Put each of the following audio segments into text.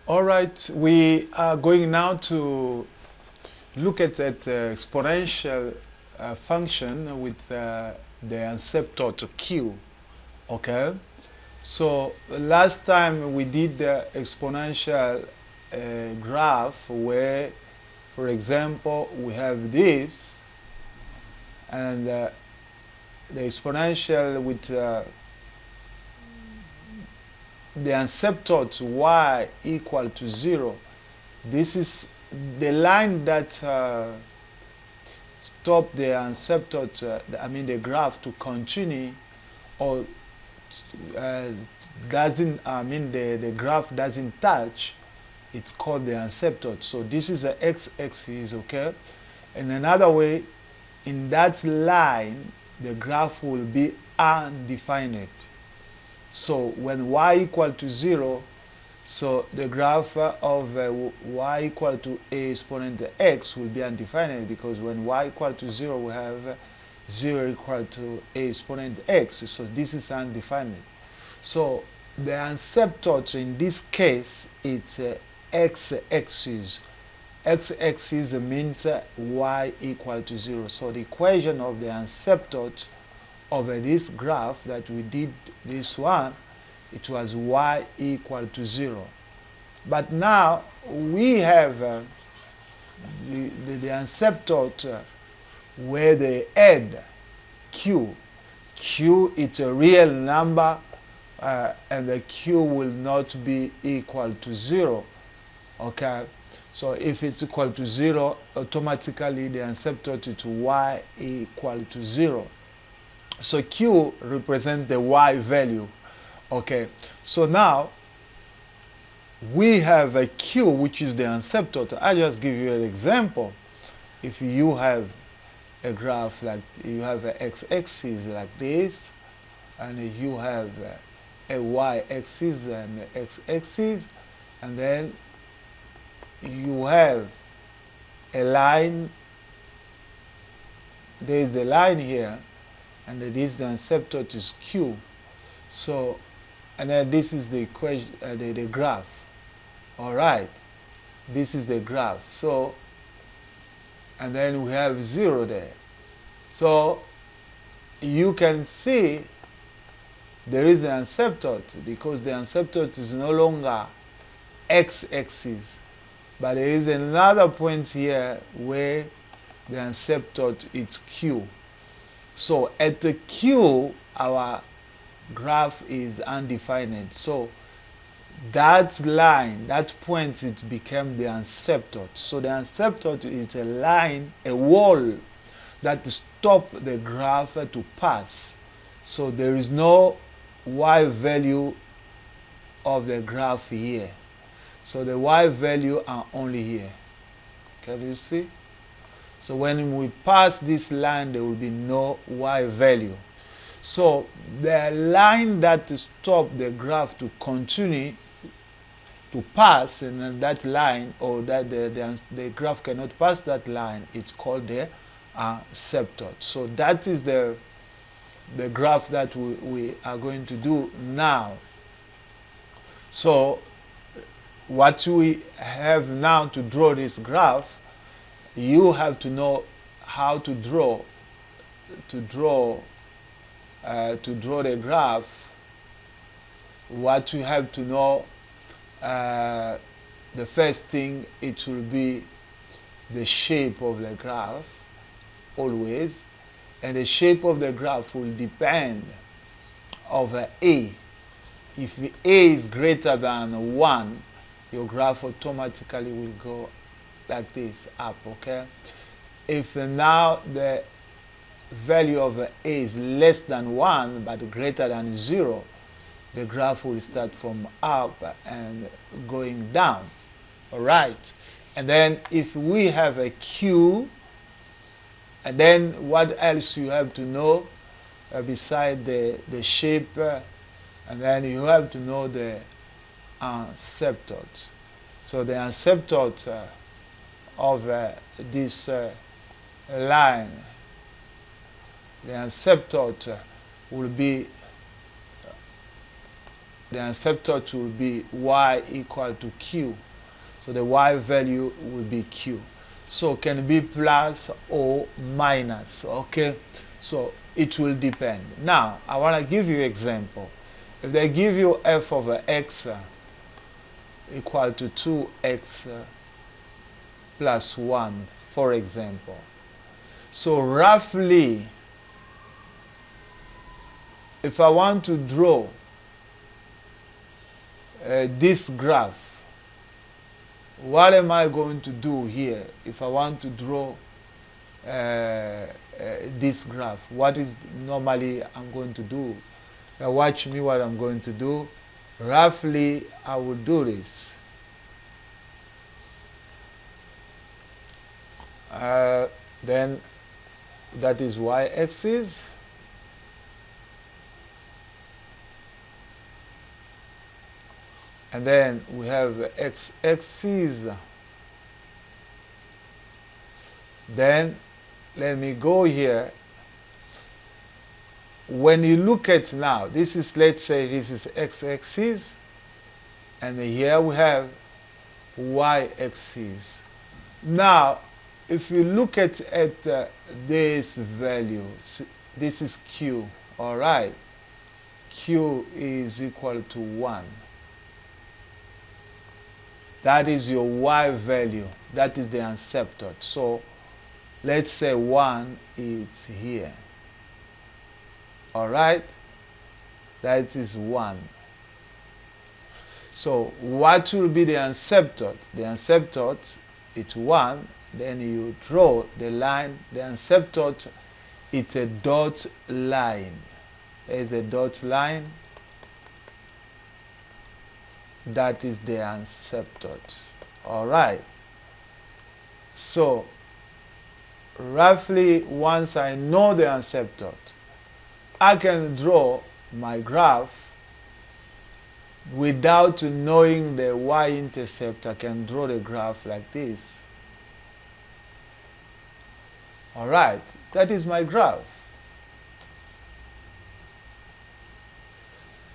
All right, we are going now to look at that exponential function with the asymptote q. Okay, so last time we did the exponential graph where, for example, we have this and the exponential with the asymptote y equal to 0. This is the line that stop the asymptote, the graph to continue, or the graph doesn't touch. It's called the asymptote. So this is the x-axis, okay? And another way, in that line, the graph will be undefined. So when y equal to 0, so the graph of y equal to a exponent x will be undefined, because when y equal to 0, we have 0 equal to a exponent x. So this is undefined. So the asymptote in this case, it's x-axis. X-axis means y equal to 0. So the equation of the asymptote over this graph that we did this one, it was y equal to 0. But now we have the asymptote where they add q. Q is a real number, and the q will not be equal to 0. Okay, so if it's equal to 0, automatically the asymptote is y equal to 0. So q represents the y value. Okay, so now we have a q, which is the asymptote. I just give you an example. If you have a graph like you have an x-axis like this, and you have a y-axis and an x-axis, and then you have a line. There is the line here, and this asymptote is q. So, and then this is the equation, the graph. All right, this is the graph. So, and then we have 0 there. So you can see there is an asymptote, because the asymptote is no longer x-axis, but there is another point here where the asymptote is q. So at the q, our graph is undefined. So that line, that point, it became the asymptote. So the asymptote is a line, a wall that stops the graph to pass. So there is no y value of the graph here. So the y value are only here. Can you see? So when we pass this line, there will be no y value. So the line that stops the graph to continue to pass, and that line, or that the graph cannot pass that line, it's called the asymptote. So that is the graph that we are going to do now. So what we have now to draw this graph, you have to know how to draw the graph. What you have to know, the first thing, it will be the shape of the graph always, and the shape of the graph will depend over a. If a is greater than 1, your graph automatically will go like this, up. Okay, if now the value of a is less than 1 but greater than 0, the graph will start from up and going down. All right, and then if we have a q, and then what else you have to know beside the shape, and then you have to know the asymptote. So the asymptote of this line, the asymptote will be the asymptote will be y equal to q. So the y value will be q. So can be plus or minus, okay? So it will depend. Now, I want to give you an example. If they give you f over x equal to 2x plus 1, for example. So roughly, if I want to draw this graph, what am I going to do here? If I want to draw this graph, what is normally I'm going to do? Watch me what I'm going to do. Roughly, I will do this. Then that is y-axis. And then we have x-axis. Then let me go here. When you look at now, this is, let's say this is x-axis, and here we have y-axis. Now, if you look at this value, this is q, all right? Q is equal to 1. That is your y value. That is the asymptote. So let's say 1 is here. All right? That is 1. So what will be the asymptote? The asymptote is 1. Then you draw the line. The asymptote is a dot line. There is a dot line. That is the asymptote. All right. So roughly, once I know the asymptote, I can draw my graph without knowing the y-intercept. I can draw the graph like this. All right, that is my graph.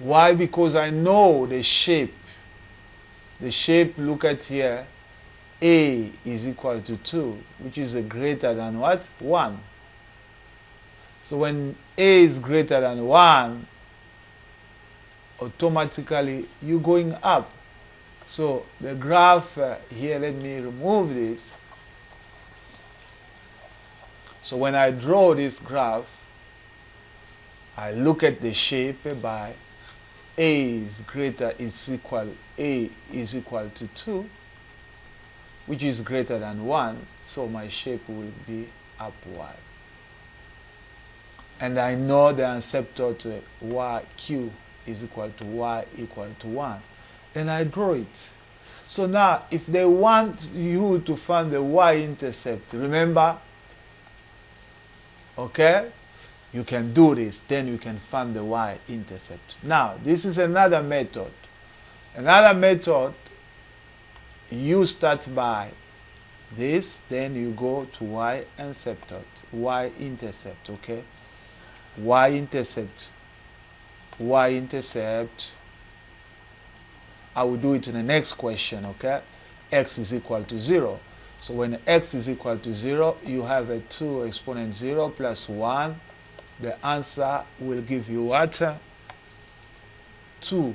Why? Because I know the shape. The shape, look at here, a is equal to 2, which is greater than what? 1. So when a is greater than 1, automatically you're going up. So the graph here, let me remove this. So when I draw this graph, I look at the shape by a is equal to 2, which is greater than 1, so my shape will be upward. And I know the asymptote q is equal to y equal to 1. Then I draw it. So now, if they want you to find the y-intercept, remember, okay, you can do this, then you can find the y-intercept. Now, this is another method. Another method, you start by this, then you go to y-intercept, okay? Y-intercept. I will do it in the next question, okay? X is equal to 0. So when x is equal to 0, you have a 2 exponent 0 plus 1. The answer will give you what? 2.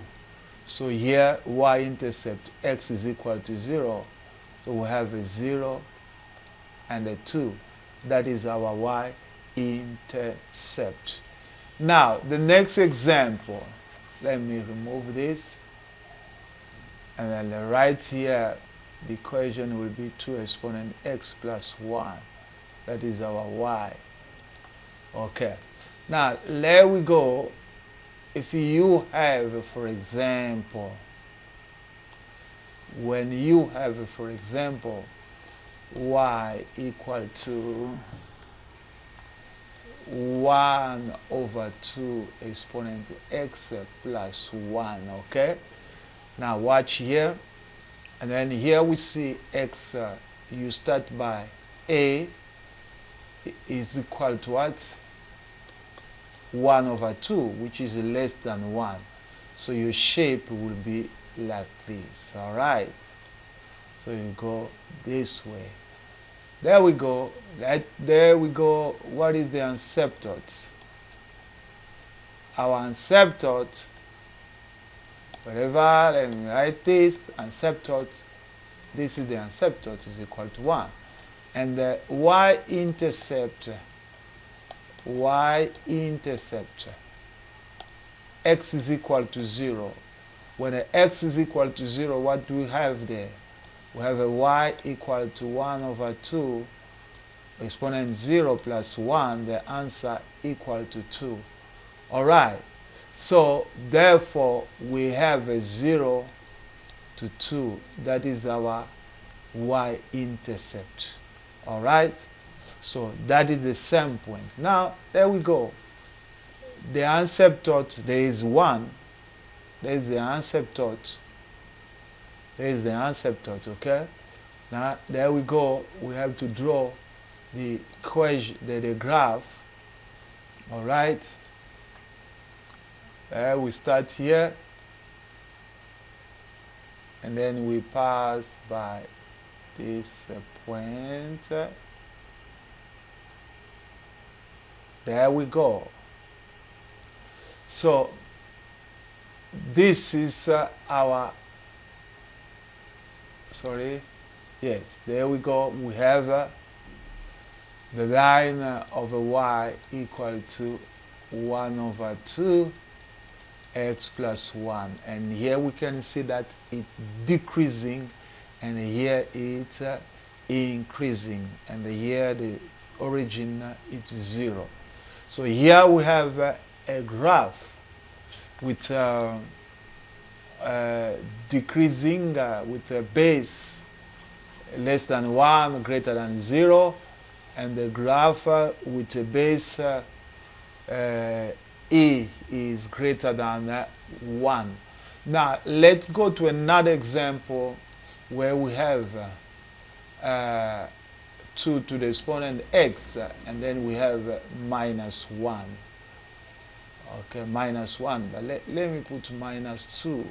So here, y-intercept, x is equal to 0. So we have a 0 and a 2. That is our y-intercept. Now, the next example, let me remove this. And then right here, the equation will be 2 exponent x plus 1. That is our y. Okay. Now, there we go. If you have, for example, when you have, for example, y equal to 1 over 2 exponent x plus 1, okay? Now watch here, and then here we see x, you start by a is equal to what? 1 over 2, which is less than 1. So your shape will be like this. Alright, so you go this way. There we go. There we go. What is the asymptote? Our asymptote, whatever, let me write this asymptote. This is the asymptote is equal to 1. And the y-intercept, x is equal to 0. When x is equal to 0, what do we have there? We have a y equal to 1 over 2, exponent 0 plus 1, the answer equal to 2. Alright, so therefore we have a 0 to 2. That is our y-intercept. Alright, so that is the same point. Now, there we go. The asymptote, there is 1. There is the asymptote. There is the asymptote, okay? Now, there we go. We have to draw the equation, the graph. Alright? We start here. And then we pass by this point. There we go. So, this is our, yes, there we go. We have the line of a y equal to 1 over 2 x plus 1. And here we can see that it's decreasing, and here it's increasing. And here the origin is 0. So here we have a graph with decreasing with a base less than 1, greater than 0, and the graph with a base e is greater than 1. Now let's go to another example where we have 2 to the exponent x, and then we have minus 1. Okay, minus 1, but let me put minus 2.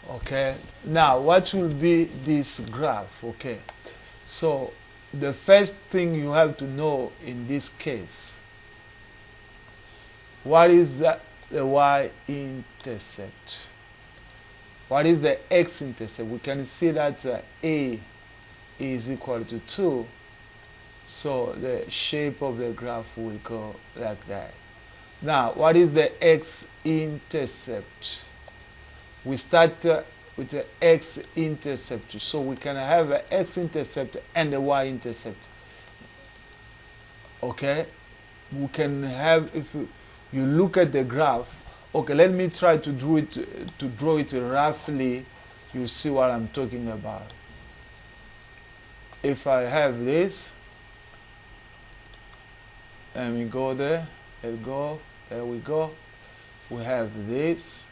Okay, now what will be this graph? Okay, so the first thing you have to know in this case, what is the y-intercept? What is the x-intercept? We can see that a is equal to 2, so the shape of the graph will go like that. Now, what is the x-intercept? We start with the x-intercept, so we can have an x-intercept and a y-intercept. Okay, we can have, if you look at the graph. Okay, let me try to draw it roughly. You see what I'm talking about. If I have this, let me go there. Let's go. There we go. We have this.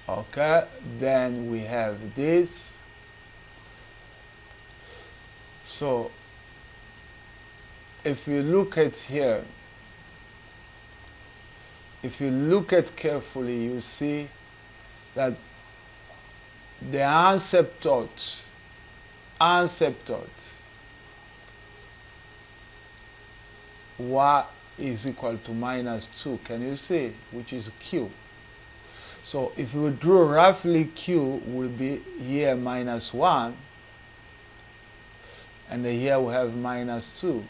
Okay, then we have this. So if you look at here, if you look at carefully, you see that the asymptote y is equal to minus 2. Can you see? Which is q. So if you draw roughly, q will be here minus 1, and here we have minus 2.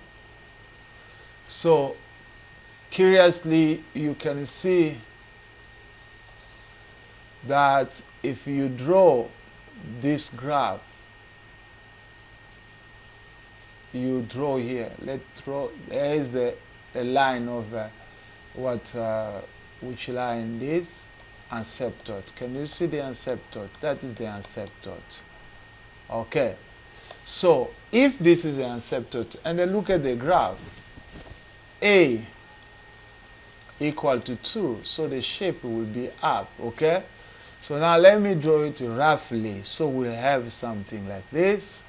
So curiously, you can see that if you draw this graph, you draw here. Let's draw. There is a line of which line this asymptote. Can you see the asymptote? That is the asymptote. Okay. So if this is the asymptote, and then look at the graph, a equal to 2, so the shape will be up. Okay. So now let me draw it roughly. So we'll have something like this.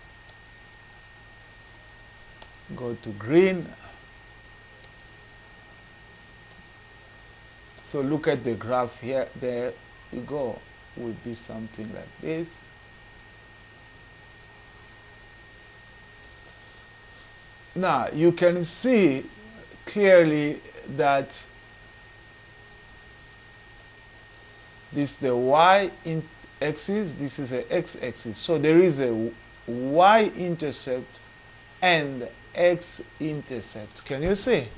Go to green. So look at the graph here. There you go. Will be something like this. Now you can see clearly that this is the y-axis, this is the x-axis. So there is a y-intercept and x-intercept. Can you see?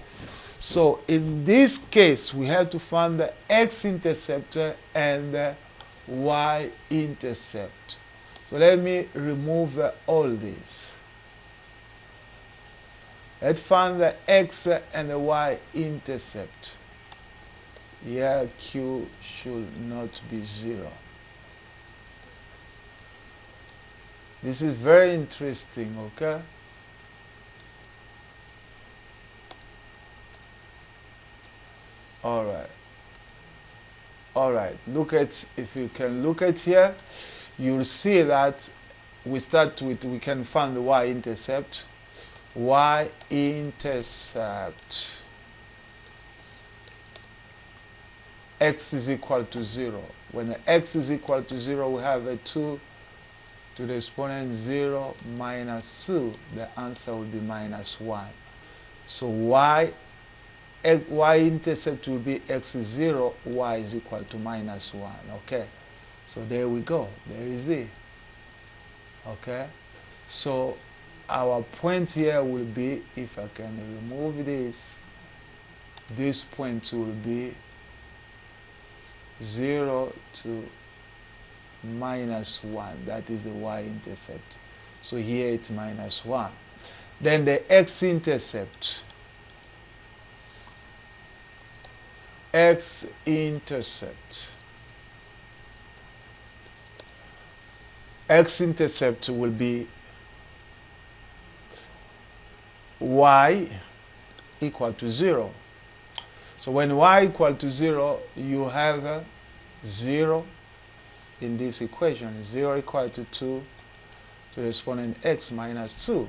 So in this case, we have to find the x-intercept and the y-intercept. So let me remove all this. Let's find the x and the y-intercept. Here q should not be 0. This is very interesting, okay? Alright. Alright, look at, if you can look at here, you'll see that we start with, we can find the y-intercept. Y-intercept. X is equal to 0. When the x is equal to 0, we have a 2 to the exponent 0 minus 2. The answer will be minus 1. So y-intercept will be x0, y is equal to minus 1. Okay, so there we go. There is it. Okay, so our point here will be, if I can remove this point will be 0 to minus 1. That is the y-intercept. So here it's minus 1. Then the x-intercept. X-intercept. X-intercept will be y equal to 0. So when y equal to 0, you have 0 in this equation. 0 equal to 2 to the exponent x minus 2.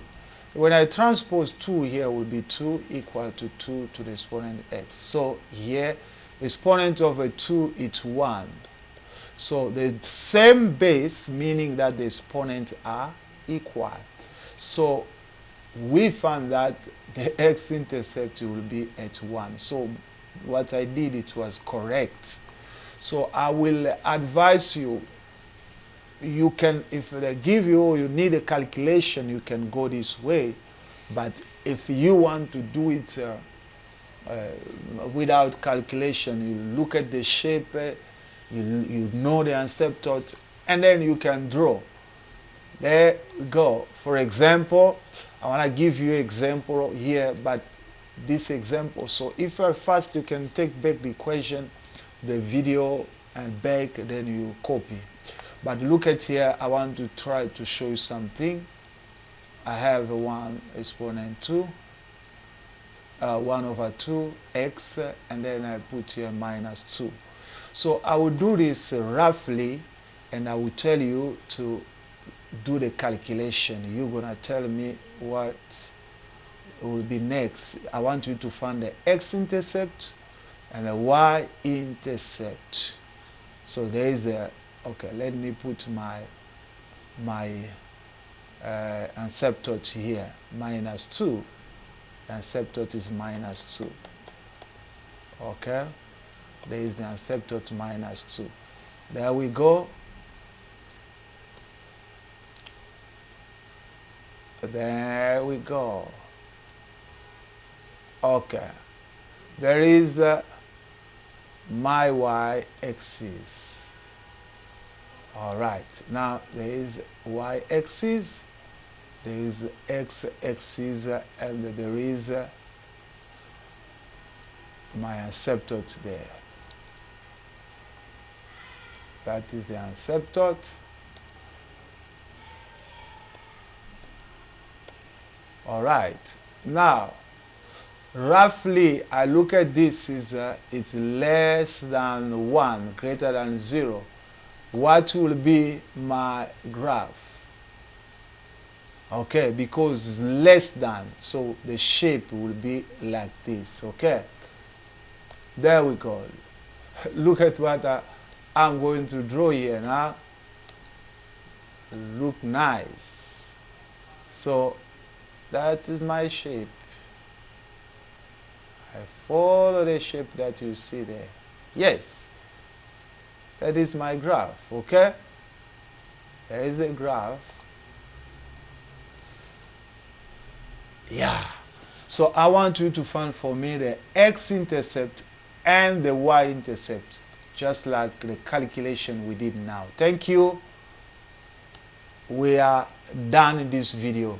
When I transpose 2 here will be 2 equal to 2 to the exponent x. So here the exponent of a 2 is 1. So the same base, meaning that the exponents are equal. So we found that the x-intercept will be at 1. So what I did, it was correct. So I will advise you, you can, if they give you, you need a calculation, you can go this way. But if you want to do it without calculation, you look at the shape, you know the asymptote, and then you can draw. There we go. For example, I want to give you an example here, but this example, so if first you can take back the equation, the video, and back, then you copy. But look at here, I want to try to show you something. I have 1 exponent 2, 1 over 2 x, and then I put here minus 2. So I will do this roughly, and I will tell you to do the calculation. You're gonna tell me what will be next. I want you to find the x-intercept and the y-intercept. So there is a, okay, let me put my asymptote here, minus 2. The asymptote is minus 2. Okay, there is the asymptote minus 2. There we go. There we go. Okay, there is my y-axis. All right, now there is y-axis, there is x-axis, and there is my asymptote there. That is the asymptote. All right, now roughly I look at this, it's less than 1, greater than 0. What will be my graph? Okay, because it's less than, so the shape will be like this. Okay, there we go. Look at what I'm going to draw here now. Look nice. So that is my shape. I follow the shape that you see there. Yes, that is my graph. Okay, there is a graph. Yeah, so I want you to find for me the x-intercept and the y-intercept, just like the calculation we did now. Thank you. We are done in this video.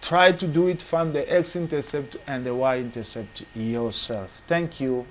Try to do it, find the x-intercept and the y-intercept yourself. Thank you.